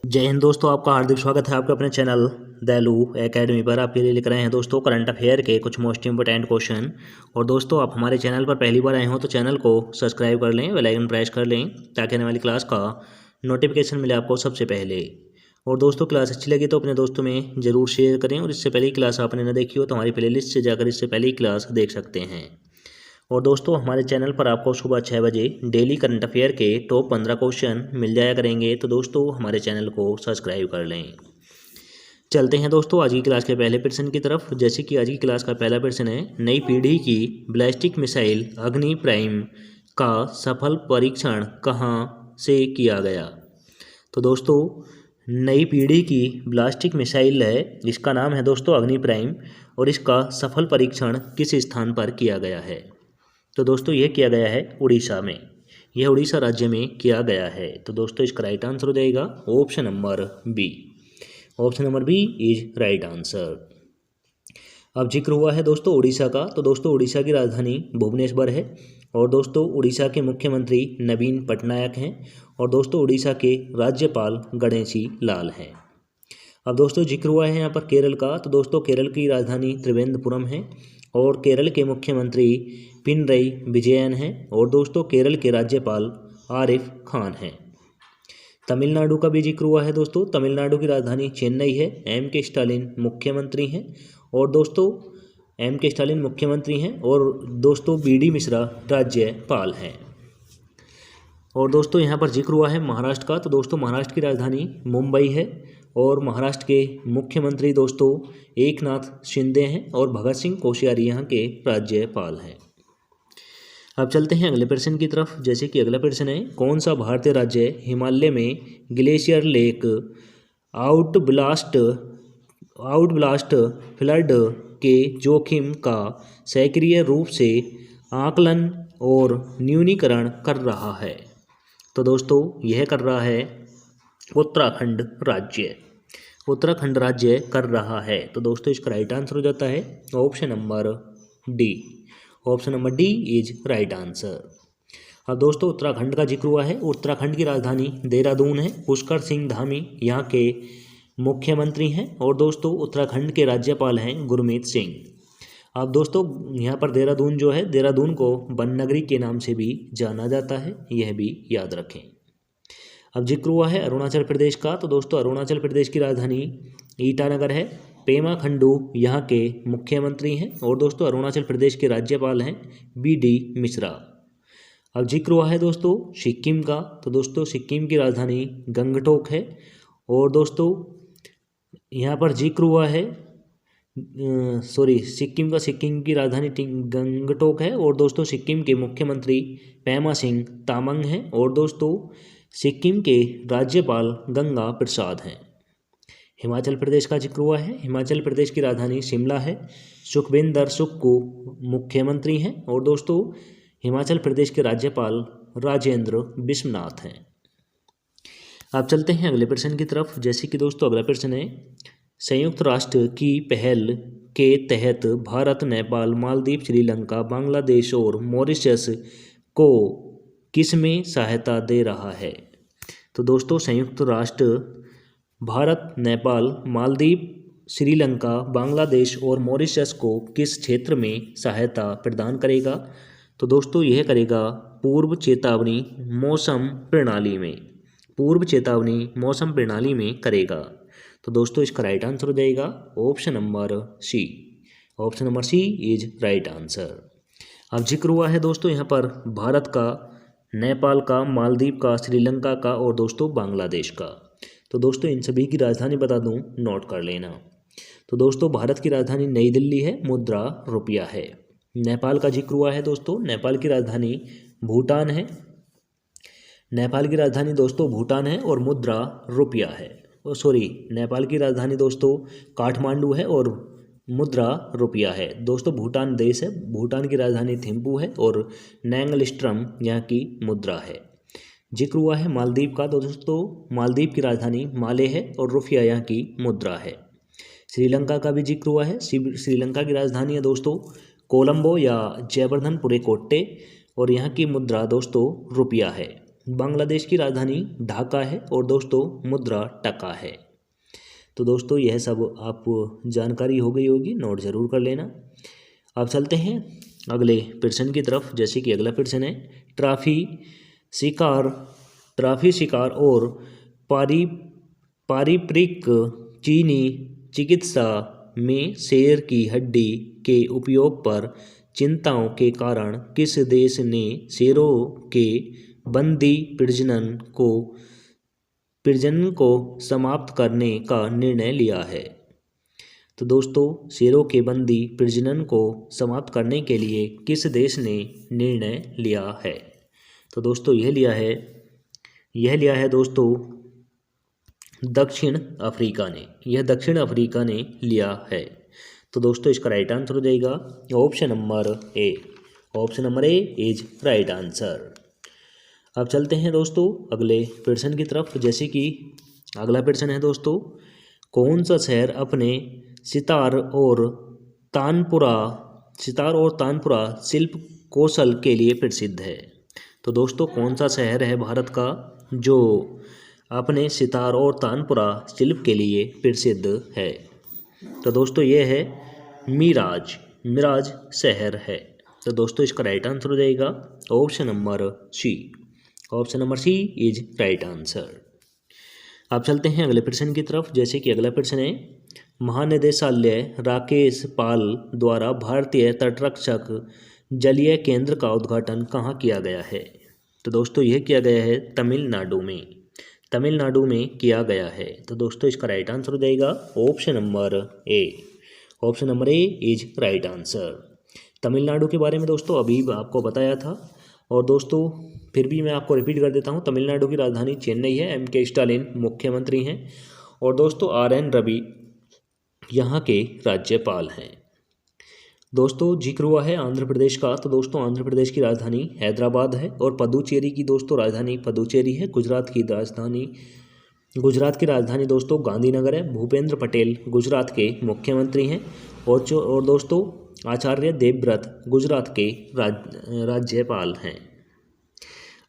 जय हिंद दोस्तों, आपका हार्दिक स्वागत है आपके अपने चैनल दैलू एकेडमी पर। आपके लिए लेकर आए हैं दोस्तों करंट अफेयर के कुछ मोस्ट इंपोर्टेंट क्वेश्चन। और दोस्तों, आप हमारे चैनल पर पहली बार आए हो तो चैनल को सब्सक्राइब कर लें, बेल आइकन प्रेस कर लें ताकि आने वाली क्लास का नोटिफिकेशन मिले आपको सबसे पहले। और दोस्तों, क्लास अच्छी लगी तो अपने दोस्तों में ज़रूर शेयर करें। और इससे पहले क्लास आपने न देखी हो तो हमारी प्लेलिस्ट से जाकर इससे पहले क्लास देख सकते हैं। और दोस्तों, हमारे चैनल पर आपको सुबह 6 बजे डेली करंट अफेयर के टॉप 15 क्वेश्चन मिल जाया करेंगे। तो दोस्तों, हमारे चैनल को सब्सक्राइब कर लें। चलते हैं दोस्तों आज की क्लास के पहले प्रश्न की तरफ। जैसे कि आज की क्लास का पहला प्रश्न है, नई पीढ़ी की बैलिस्टिक मिसाइल अग्नि प्राइम का सफल परीक्षण कहाँ से किया गया। तो दोस्तों, नई पीढ़ी की बैलिस्टिक मिसाइल है, इसका नाम है दोस्तों अग्नि प्राइम, और इसका सफल परीक्षण किस स्थान पर किया गया है। तो दोस्तों, यह किया गया है उड़ीसा में। यह उड़ीसा राज्य में किया गया है। तो दोस्तों, इसका राइट आंसर हो जाएगा option number B. Option number B is right answer. अब जिक्र हुआ है दोस्तों उड़ीसा का, तो दोस्तों उड़ीसा की राजधानी भुवनेश्वर है। और दोस्तों, उड़ीसा के मुख्यमंत्री नवीन पटनायक हैं। और दोस्तों, उड़ीसा के राज्यपाल गणेशी लाल हैं। अब दोस्तों, जिक्र हुआ है यहाँ पर केरल का, तो दोस्तों केरल की राजधानी त्रिवेंद्रपुरम है। और केरल के मुख्यमंत्री पिनरई विजयन हैं। और दोस्तों, केरल के राज्यपाल आरिफ खान हैं। तमिलनाडु का भी जिक्र हुआ है दोस्तों। तमिलनाडु की राजधानी चेन्नई है। एम के स्टालिन मुख्यमंत्री हैं। और दोस्तों, एम के स्टालिन मुख्यमंत्री हैं। और दोस्तों, बी डी मिश्रा राज्यपाल हैं। और दोस्तों, यहाँ पर जिक्र हुआ है महाराष्ट्र का, तो दोस्तों महाराष्ट्र की राजधानी मुंबई है। और महाराष्ट्र के मुख्यमंत्री दोस्तों एकनाथ शिंदे हैं। और भगत सिंह कोश्यारी यहाँ के राज्यपाल हैं। अब चलते हैं अगले प्रश्न की तरफ। जैसे कि अगला प्रश्न है, कौन सा भारतीय राज्य हिमालय में ग्लेशियर लेक आउटब्लास्ट फ्लड के जोखिम का सक्रिय रूप से आकलन और न्यूनीकरण कर रहा है। तो दोस्तों, यह कर रहा है उत्तराखंड राज्य। उत्तराखंड राज्य कर रहा है। तो दोस्तों, इसका राइट आंसर हो जाता है option number D. Option number D is right answer. अब दोस्तों, उत्तराखंड का जिक्र हुआ है। उत्तराखंड की राजधानी देहरादून है। पुष्कर सिंह धामी यहाँ के मुख्यमंत्री हैं। और दोस्तों, उत्तराखंड के राज्यपाल हैं गुरमीत सिंह। अब दोस्तों, यहाँ पर देहरादून जो है, देहरादून को वन नगरी के नाम से भी जाना जाता है, यह भी याद रखें। अब जिक्र हुआ है अरुणाचल प्रदेश का, तो दोस्तों अरुणाचल प्रदेश की राजधानी ईटानगर है। पेमा खंडू यहाँ के मुख्यमंत्री हैं। और दोस्तों, अरुणाचल प्रदेश के राज्यपाल हैं बी डी मिश्रा। अब जिक्र हुआ है दोस्तों सिक्किम का, तो दोस्तों सिक्किम की राजधानी गंगटोक है। और दोस्तों, यहाँ पर जिक्र हुआ है सिक्किम की राजधानी गंगटोक है। और दोस्तों, सिक्किम के मुख्यमंत्री पेमा सिंह तामंग हैं। और दोस्तों, सिक्किम के राज्यपाल गंगा प्रसाद हैं। हिमाचल प्रदेश का जिक्र हुआ है। हिमाचल प्रदेश की राजधानी शिमला है। सुखविंदर सुक्खू मुख्यमंत्री हैं। और दोस्तों, हिमाचल प्रदेश के राज्यपाल राजेंद्र बिश्वनाथ हैं। अब चलते हैं अगले प्रश्न की तरफ। जैसे कि दोस्तों अगला प्रश्न है, संयुक्त राष्ट्र की पहल के तहत भारत, नेपाल, मालदीव, श्रीलंका, बांग्लादेश और मॉरिशस को किस में सहायता दे रहा है। तो दोस्तों, संयुक्त राष्ट्र भारत, नेपाल, मालदीव, श्रीलंका, बांग्लादेश और मॉरिशस को किस क्षेत्र में सहायता प्रदान करेगा। तो दोस्तों, यह करेगा पूर्व चेतावनी मौसम प्रणाली में। पूर्व चेतावनी मौसम प्रणाली में करेगा। तो दोस्तों, इसका राइट आंसर हो जाएगा option number C. Option number C is right answer. अब जिक्र हुआ है दोस्तों यहाँ पर भारत का, नेपाल का, मालदीव का, श्रीलंका का और दोस्तों बांग्लादेश का। तो दोस्तों, इन सभी की राजधानी बता दूं, नोट कर लेना। तो दोस्तों, भारत की राजधानी नई दिल्ली है, मुद्रा रुपया है। नेपाल का जिक्र हुआ है दोस्तों, नेपाल की राजधानी भूटान है। नेपाल की राजधानी दोस्तों भूटान है और मुद्रा रुपया है। नेपाल की राजधानी दोस्तों काठमांडू है और मुद्रा रुपया है। दोस्तों, भूटान देश है। भूटान की राजधानी थिम्पू है और नैंगलस्ट्रम यहाँ की मुद्रा है। जिक्र हुआ है मालदीव का, तो दोस्तों मालदीव की राजधानी माले है और रुपया यहाँ की मुद्रा है। श्रीलंका का भी जिक्र हुआ है। श्रीलंका की राजधानी है दोस्तों कोलंबो या जयवर्धनपुरे कोट्टे और यहाँ की मुद्रा दोस्तों रुपया है। बांग्लादेश की राजधानी ढाका है और दोस्तों मुद्रा टका है। तो दोस्तों यह सब आप जानकारी हो गई होगी, नोट जरूर कर लेना। अब चलते हैं अगले प्रश्न की तरफ। जैसे कि अगला प्रश्न है, ट्रॉफी शिकार और पारंपरिक चीनी चिकित्सा में शेर की हड्डी के उपयोग पर चिंताओं के कारण किस देश ने शेरों के बंदी प्रजनन को समाप्त करने का निर्णय लिया है? तो दोस्तों शेरों के बंदी प्रजनन को समाप्त करने के लिए किस देश ने निर्णय लिया है? तो दोस्तों यह लिया है दोस्तों दक्षिण अफ्रीका ने। यह दक्षिण अफ्रीका ने लिया है। तो दोस्तों इसका राइट आंसर हो जाएगा option number A. Option number A is right answer. अब चलते हैं दोस्तों अगले प्रश्न की तरफ। जैसे कि अगला प्रश्न है दोस्तों, कौन सा शहर अपने सितार और तानपुरा शिल्प कौशल के लिए प्रसिद्ध है? तो दोस्तों कौन सा शहर है भारत का जो अपने सितार और तानपुरा शिल्प के लिए प्रसिद्ध है? तो दोस्तों ये है मिराज शहर है। तो दोस्तों इसका राइट आंसर हो जाएगा option number C. Option number C is right answer. अब चलते हैं अगले प्रश्न की तरफ। जैसे कि अगला प्रश्न है, महानिदेशालय राकेश पाल द्वारा भारतीय तटरक्षक जलीय केंद्र का उद्घाटन कहाँ किया गया है? तो दोस्तों यह किया गया है तमिलनाडु में किया गया है। तो दोस्तों इसका राइट आंसर हो जाएगा option number A. Option number A is right answer. Tamil Nadu के बारे में दोस्तों अभी आपको बताया था, और दोस्तों फिर भी मैं आपको रिपीट कर देता हूँ। तमिलनाडु की राजधानी चेन्नई है। M.K. स्टालिन मुख्यमंत्री हैं और दोस्तों R.N. रवि यहाँ के राज्यपाल हैं। दोस्तों जिक्र हुआ है आंध्र प्रदेश का। तो दोस्तों आंध्र प्रदेश की राजधानी हैदराबाद है और पुदुचेरी की दोस्तों राजधानी पुदुचेरी है। गुजरात की राजधानी दोस्तों गांधीनगर है। भूपेंद्र पटेल गुजरात के मुख्यमंत्री हैं और दोस्तों आचार्य देवव्रत गुजरात के राज्यपाल हैं।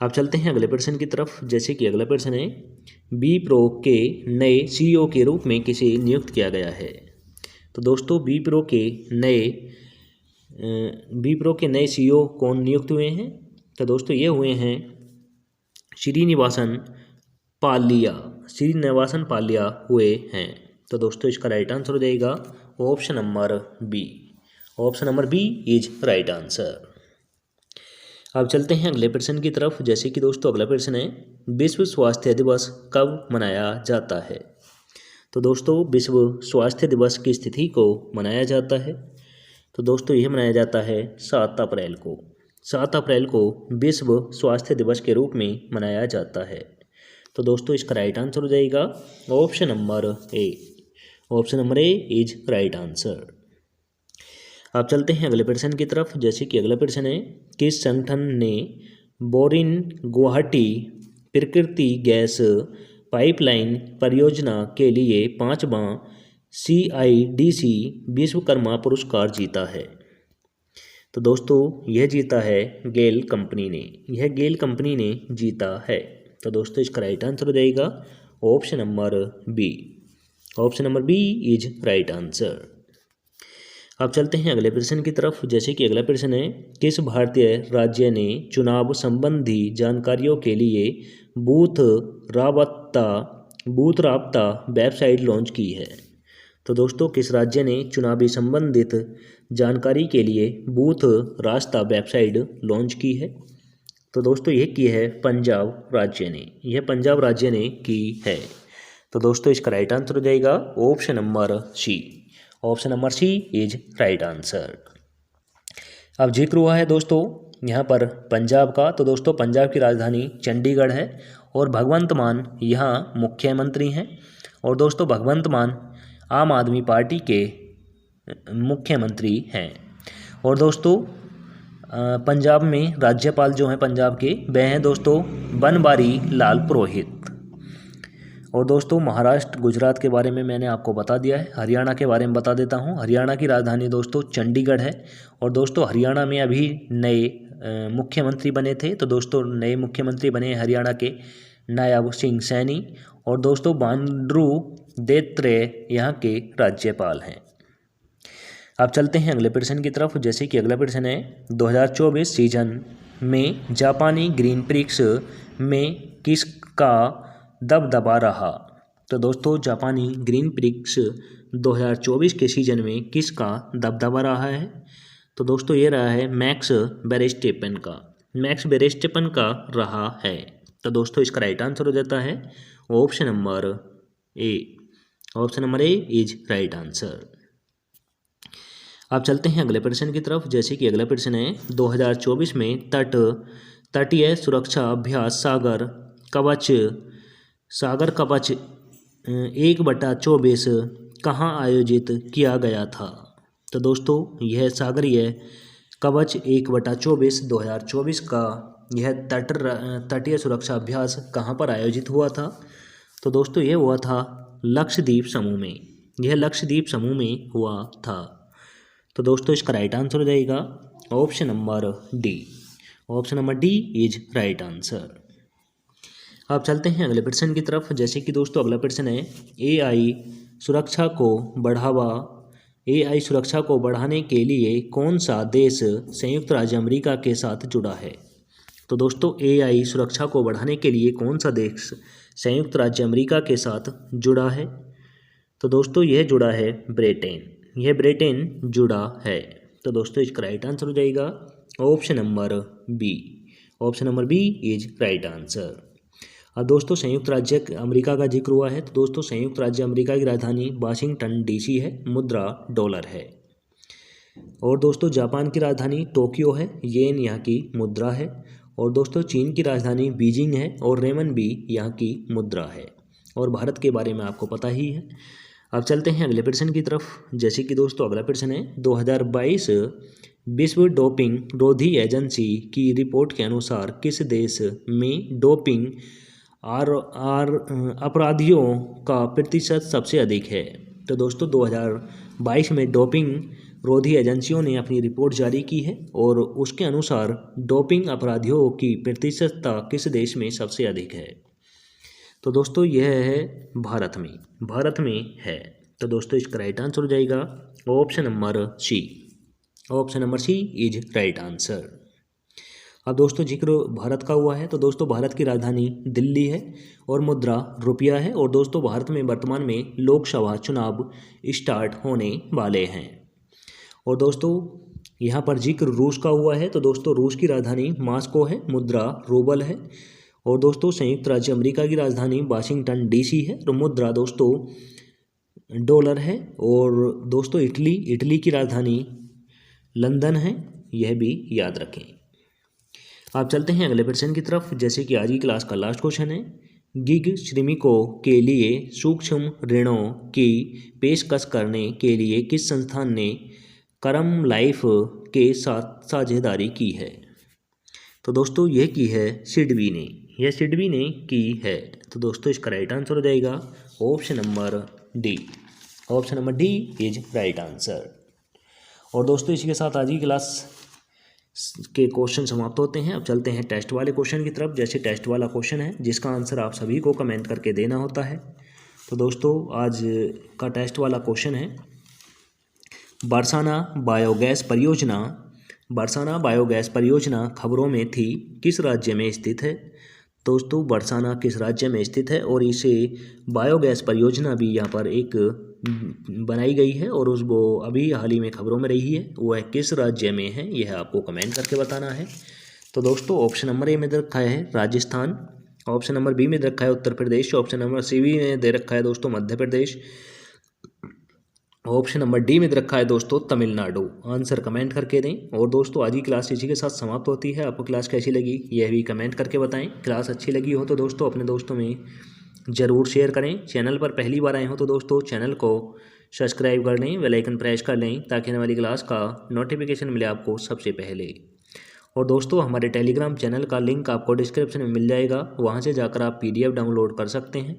अब चलते हैं अगले प्रश्न की तरफ। जैसे कि अगला प्रश्न है, Wipro के नए CEO के रूप में किसे नियुक्त किया गया है? तो दोस्तों Wipro के नए CEO कौन नियुक्त हुए हैं? तो दोस्तों ये हुए हैं श्रीनिवासन पालिया हुए हैं। तो दोस्तों इसका राइट आंसर हो जाएगा option number B. Option number B is right answer. अब चलते हैं अगले प्रश्न की तरफ। जैसे कि दोस्तों अगला प्रश्न है, विश्व स्वास्थ्य दिवस कब मनाया जाता है? तो दोस्तों विश्व स्वास्थ्य दिवस की तिथि को मनाया जाता है। तो दोस्तों यह मनाया जाता है 7 अप्रैल को। 7 अप्रैल को विश्व स्वास्थ्य दिवस के रूप में मनाया जाता है। तो दोस्तों इसका राइट आंसर हो जाएगा option number A. Option number A is right answer. अब चलते हैं अगले प्रश्न की तरफ। जैसे कि अगला प्रश्न है, किस संगठन ने बोरिन गुवाहाटी प्रकृति गैस पाइपलाइन परियोजना के लिए 5वां CIDC विश्वकर्मा पुरस्कार जीता है? तो दोस्तों यह जीता है गेल कंपनी ने। यह गेल कंपनी ने जीता है। तो दोस्तों इसका राइट आंसर हो जाएगा option number B. Option number B is right answer. अब चलते हैं अगले प्रश्न की तरफ। जैसे कि अगला प्रश्न है, किस भारतीय राज्य ने चुनाव संबंधी जानकारियों के लिए बूथ राबता वेबसाइट लॉन्च की है? तो दोस्तों किस राज्य ने चुनावी संबंधित जानकारी के लिए बूथ रास्ता वेबसाइट लॉन्च की है? तो दोस्तों यह की है पंजाब राज्य ने। यह पंजाब राज्य ने की है। तो दोस्तों इसका राइट आंसर हो जाएगा option number C. Option number C is right answer. अब जिक्र हुआ है दोस्तों यहाँ पर पंजाब का। तो दोस्तों पंजाब की राजधानी चंडीगढ़ है और भगवंत मान यहाँ मुख्यमंत्री हैं। और दोस्तों भगवंत मान आम आदमी पार्टी के मुख्यमंत्री हैं। और दोस्तों पंजाब में राज्यपाल जो हैं पंजाब के, वह हैं दोस्तों बनवारी लाल पुरोहित। और दोस्तों महाराष्ट्र गुजरात के बारे में मैंने आपको बता दिया है। हरियाणा के बारे में बता देता हूँ। हरियाणा की राजधानी दोस्तों चंडीगढ़ है। और दोस्तों हरियाणा में अभी नए मुख्यमंत्री बने थे। तो दोस्तों नए मुख्यमंत्री बने हरियाणा के नायब सिंह सैनी। और दोस्तों बंडारू दत्तात्रेय यहाँ के राज्यपाल हैं। अब चलते हैं अगले प्रश्न की तरफ। जैसे कि अगला प्रश्न है 2024 सीजन में जापानी ग्रीन प्रिक्स में किसका दबदबा रहा। तो दोस्तों जापानी ग्रीन प्रिक्स 2024 के सीजन में किसका दबदबा रहा है। तो दोस्तों ये रहा है मैक्स वेरस्टेपन का। मैक्स वेरस्टेपन का रहा है। तो दोस्तों इसका राइट आंसर हो जाता है option number A. Option number A is right answer. अब चलते हैं अगले प्रश्न की तरफ। जैसे कि अगला प्रश्न है 2024 में तटीय सुरक्षा अभ्यास सागर कवच 1/24 कहाँ आयोजित किया गया था। तो दोस्तों यह सागरीय कवच 1/24 2024 का यह तटीय सुरक्षा अभ्यास कहाँ पर आयोजित हुआ था। तो दोस्तों यह हुआ था लक्षद्वीप समूह में। यह लक्षद्वीप समूह में हुआ था। तो दोस्तों इसका राइट आंसर हो जाएगा option number D. Option number D is right answer. अब चलते हैं अगले प्रश्न की तरफ। जैसे कि दोस्तों अगला प्रश्न है एआई सुरक्षा को बढ़ाने के लिए कौन सा देश संयुक्त राज्य अमेरिका के साथ जुड़ा है। तो दोस्तों एआई सुरक्षा को बढ़ाने के लिए कौन सा देश संयुक्त राज्य अमेरिका के साथ जुड़ा है। तो दोस्तों यह जुड़ा है ब्रिटेन। यह ब्रिटेन जुड़ा है। तो दोस्तों इसका राइट आंसर हो जाएगा option number B. Option number B is right answer. अब दोस्तों संयुक्त राज्य अमेरिका का जिक्र हुआ है। तो दोस्तों संयुक्त राज्य अमेरिका की राजधानी वाशिंगटन डीसी है। मुद्रा डॉलर है। और दोस्तों जापान की राजधानी टोक्यो है। येन यहाँ की मुद्रा है। और दोस्तों चीन की राजधानी बीजिंग है और रेमन भी यहाँ की मुद्रा है। और भारत के बारे में आपको पता ही है। अब चलते हैं अगले प्रश्न की तरफ। जैसे कि दोस्तों अगला प्रश्न है 2022 विश्व डोपिंग रोधी एजेंसी की रिपोर्ट के अनुसार किस देश में डोपिंग अपराधियों का प्रतिशत सबसे अधिक है। तो दोस्तों 2022 में डोपिंग रोधी एजेंसियों ने अपनी रिपोर्ट जारी की है और उसके अनुसार डोपिंग अपराधियों की प्रतिशतता किस देश में सबसे अधिक है। तो दोस्तों यह है भारत में है। तो दोस्तों इसका राइट आंसर हो जाएगा option number C. Option number C is right answer. अब दोस्तों जिक्र भारत का हुआ है। तो दोस्तों भारत की राजधानी दिल्ली है और मुद्रा रुपया है। और दोस्तों भारत में वर्तमान में लोकसभा चुनाव स्टार्ट होने वाले हैं। और दोस्तों यहाँ पर जिक्र रूस का हुआ है। तो दोस्तों रूस की राजधानी मॉस्को है। मुद्रा रूबल है। और दोस्तों संयुक्त राज्य अमेरिका की राजधानी वाशिंगटन डीसी है। तो मुद्रा दोस्तों डॉलर है। और दोस्तों इटली की राजधानी लंदन है। यह भी याद रखें। आप चलते हैं अगले प्रश्न की तरफ। जैसे कि आज की क्लास का लास्ट क्वेश्चन है गिग श्रमिकों के लिए सूक्ष्म ऋणों की पेशकश करने के लिए किस संस्थान ने करम लाइफ के साथ साझेदारी की है। तो दोस्तों यह की है सिडबी ने। यह सिडबी ने की है। तो दोस्तों इसका राइट आंसर हो जाएगा option number D. Option number D is right answer. और दोस्तों इसी के साथ आज की क्लास के क्वेश्चन समाप्त होते हैं। अब चलते हैं टेस्ट वाले क्वेश्चन की तरफ। जैसे टेस्ट वाला क्वेश्चन है जिसका आंसर आप सभी को कमेंट करके देना होता है। तो दोस्तों आज का टेस्ट वाला क्वेश्चन है बरसाना बायोगैस परियोजना खबरों में थी किस राज्य में स्थित है। दोस्तों बरसाना किस राज्य में स्थित है और इसे बायोगैस परियोजना भी यहाँ पर एक बनाई गई है और वो अभी हाल ही में खबरों में रही है। वह किस राज्य में है यह आपको कमेंट करके बताना है। तो दोस्तों ऑप्शन नंबर ए में दे रखा है राजस्थान। ऑप्शन नंबर बी में दे रखा है उत्तर प्रदेश। ऑप्शन नंबर सी में दे रखा है दोस्तों Madhya Pradesh. Option number D में दे रखा है दोस्तों तमिलनाडु। आंसर कमेंट करके दें। और दोस्तों आज की क्लास इसी के साथ समाप्त होती है। आपको क्लास कैसी लगी यह भी कमेंट करके बताएं। क्लास अच्छी लगी हो तो दोस्तों अपने दोस्तों में ज़रूर शेयर करें। चैनल पर पहली बार आए हो तो दोस्तों चैनल को सब्सक्राइब कर लें, बेल आइकन प्रेस कर लें ताकि आने वाली क्लास का नोटिफिकेशन मिले आपको सबसे पहले। और दोस्तों हमारे टेलीग्राम चैनल का लिंक आपको डिस्क्रिप्शन में मिल जाएगा। वहाँ से जाकर आप PDF डाउनलोड कर सकते हैं।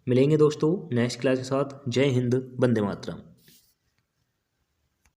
मिलेंगे दोस्तों नेक्स्ट क्लास के साथ। जय हिंद, वंदे मातरम।